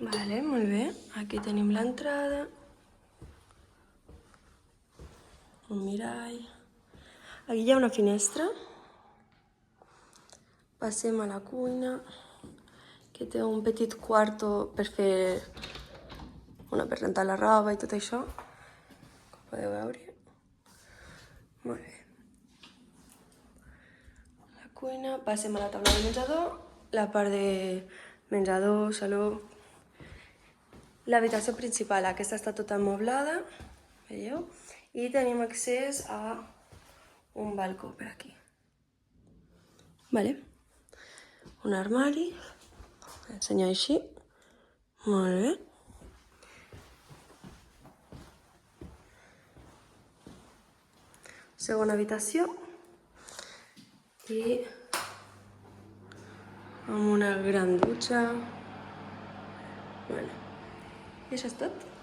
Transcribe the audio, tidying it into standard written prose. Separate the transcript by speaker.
Speaker 1: Vale, molt bé. Aquí tenim l'entrada. Un mirall. Aquí hi ha una finestra. Passem a la cuina, que té un petit quarto per fer... per rentar la roba i tot això. Com podeu veure. Molt bé. La cuina, passem a la taula de menjador, la part de menjador, saló. L'habitació principal, aquesta està tota amoblada, veieu? I tenim accés a un balcó per aquí. Vale. Un armari, ensenyo així. Molt bé. Segona habitació. I amb una gran dutxa. Bueno, i això és tot.